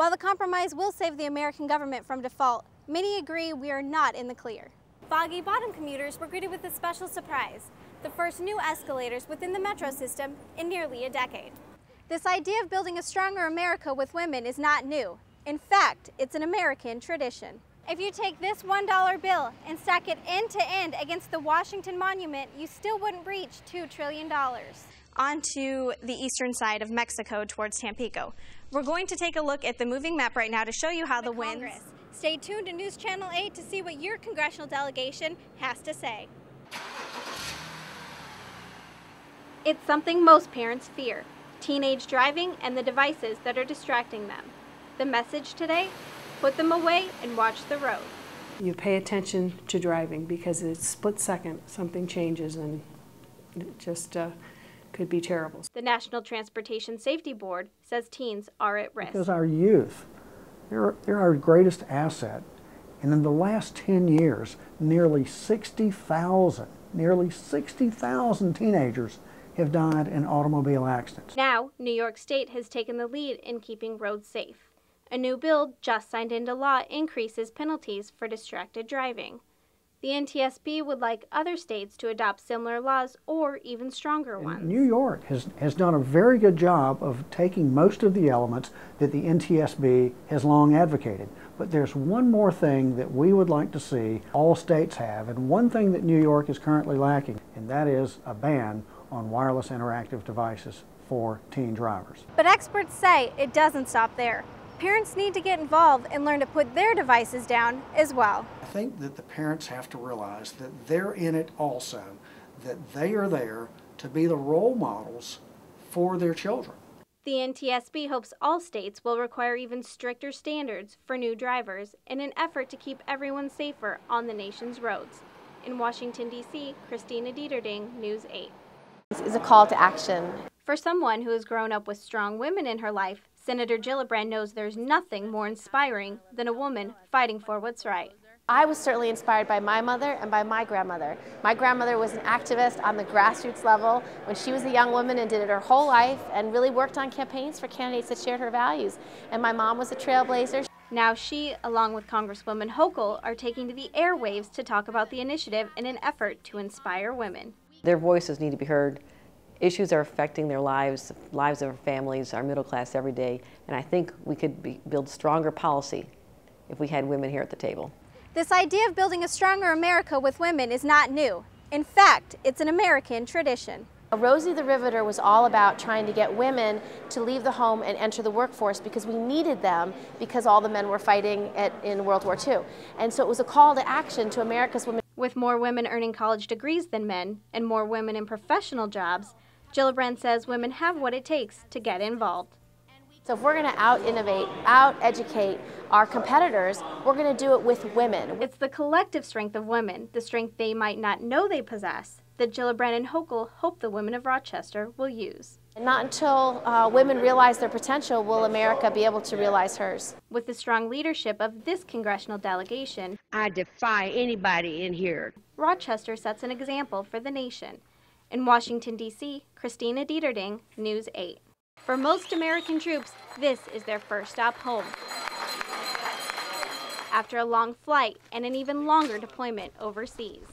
While the compromise will save the American government from default, many agree we are not in the clear. Foggy Bottom commuters were greeted with a special surprise: the first new escalators within the metro system in nearly a decade. This idea of building a stronger America with women is not new. In fact, it's an American tradition. If you take this $1 bill and stack it end to end against the Washington Monument, you still wouldn't reach $2 trillion. On to the eastern side of Mexico towards Tampico. We're going to take a look at the moving map right now to show you how the winds. Stay tuned to News Channel 8 to see what your congressional delegation has to say. It's something most parents fear: teenage driving and the devices that are distracting them. The message today: put them away and watch the road. You pay attention to driving because it's split second, something changes and it just could be terrible. The National Transportation Safety Board says teens are at risk. Because our youth, they're our greatest asset. And in the last 10 years, nearly 60,000 teenagers have died in automobile accidents. Now, New York State has taken the lead in keeping roads safe. A new bill just signed into law increases penalties for distracted driving. The NTSB would like other states to adopt similar laws or even stronger ones. New York has done a very good job of taking most of the elements that the NTSB has long advocated. But there's one more thing that we would like to see all states have, and one thing that New York is currently lacking, and that is a ban on wireless interactive devices for teen drivers. But experts say it doesn't stop there. Parents need to get involved and learn to put their devices down as well. I think that the parents have to realize that they're in it also, that they are there to be the role models for their children. The NTSB hopes all states will require even stricter standards for new drivers in an effort to keep everyone safer on the nation's roads. In Washington, D.C., Christina Dieterding, News 8. This is a call to action. For someone who has grown up with strong women in her life, Senator Gillibrand knows there's nothing more inspiring than a woman fighting for what's right. I was certainly inspired by my mother and by my grandmother. My grandmother was an activist on the grassroots level when she was a young woman and did it her whole life and really worked on campaigns for candidates that shared her values. And my mom was a trailblazer. Now she, along with Congresswoman Hochul, are taking to the airwaves to talk about the initiative in an effort to inspire women. Their voices need to be heard. Issues are affecting their lives, lives of our families, our middle class every day, and I think we could build stronger policy if we had women here at the table. This idea of building a stronger America with women is not new. In fact, it's an American tradition. Rosie the Riveter was all about trying to get women to leave the home and enter the workforce because we needed them because all the men were fighting in World War II. And so it was a call to action to America's women. With more women earning college degrees than men and more women in professional jobs, Gillibrand says women have what it takes to get involved. So if we're going to out-innovate, out-educate our competitors, we're going to do it with women. It's the collective strength of women, the strength they might not know they possess, that Gillibrand and Hochul hope the women of Rochester will use. And not until women realize their potential will America be able to realize hers. With the strong leadership of this congressional delegation, I defy anybody in here. Rochester sets an example for the nation. In Washington, D.C., Christina Dieterding, News 8. For most American troops, this is their first stop home. After a long flight and an even longer deployment overseas.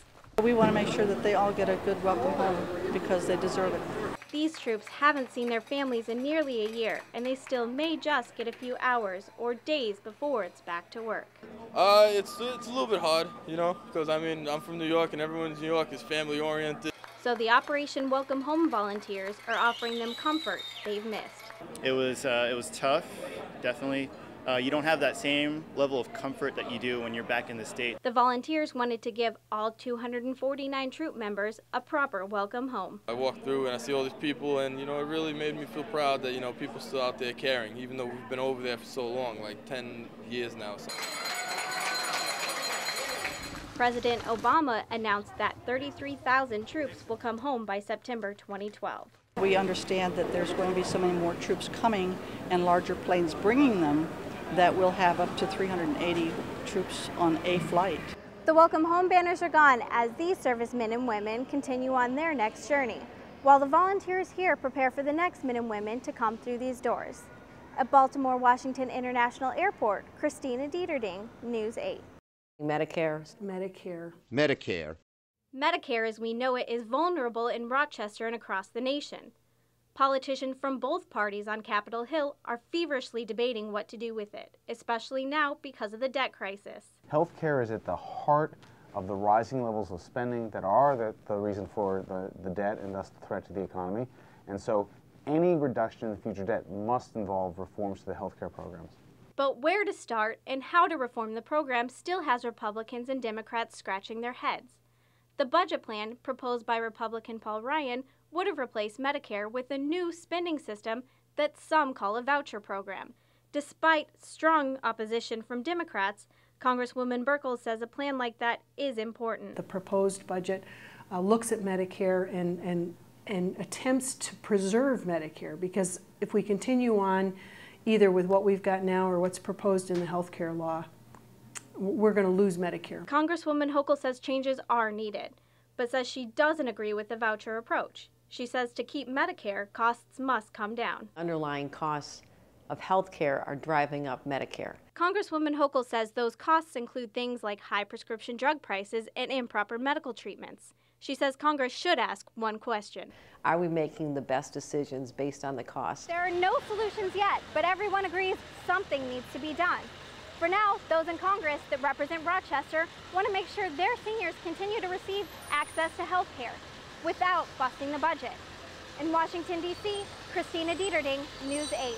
We want to make sure that they all get a good welcome home because they deserve it. These troops haven't seen their families in nearly a year, and they still may just get a few hours or days before it's back to work. It's a little bit hard, you know, because I'm from New York and everyone in New York is family oriented. So the Operation Welcome Home volunteers are offering them comfort they've missed. It was tough, definitely. You don't have that same level of comfort that you do when you're back in the States. The volunteers wanted to give all 249 troop members a proper welcome home. I walk through and I see all these people, and, you know, it really made me feel proud that, you know, people still out there caring, even though we've been over there for so long, like 10 years now. So. President Obama announced that 33,000 troops will come home by September 2012. We understand that there's going to be so many more troops coming and larger planes bringing them that we'll have up to 380 troops on a flight. The welcome home banners are gone as these servicemen and women continue on their next journey, while the volunteers here prepare for the next men and women to come through these doors. At Baltimore Washington International Airport, Christina Dieterding, News 8. Medicare. Medicare as we know it is vulnerable in Rochester and across the nation. Politicians from both parties on Capitol Hill are feverishly debating what to do with it, especially now because of the debt crisis. Healthcare is at the heart of the rising levels of spending that are the reason for the debt and thus the threat to the economy. And so any reduction in future debt must involve reforms to the healthcare programs. But where to start and how to reform the program still has Republicans and Democrats scratching their heads. The budget plan proposed by Republican Paul Ryan would have replaced Medicare with a new spending system that some call a voucher program. Despite strong opposition from Democrats, Congresswoman Buerkle says a plan like that is important. The proposed budget looks at Medicare and attempts to preserve Medicare, because if we continue on either with what we've got now or what's proposed in the health care law, we're going to lose Medicare. Congresswoman Hochul says changes are needed, but says she doesn't agree with the voucher approach. She says to keep Medicare, costs must come down. Underlying costs of health care are driving up Medicare. Congresswoman Hochul says those costs include things like high prescription drug prices and improper medical treatments. She says Congress should ask one question. Are we making the best decisions based on the cost? There are no solutions yet, but everyone agrees something needs to be done. For now, those in Congress that represent Rochester want to make sure their seniors continue to receive access to health care without busting the budget. In Washington, D.C., Christina Dieterding, News 8.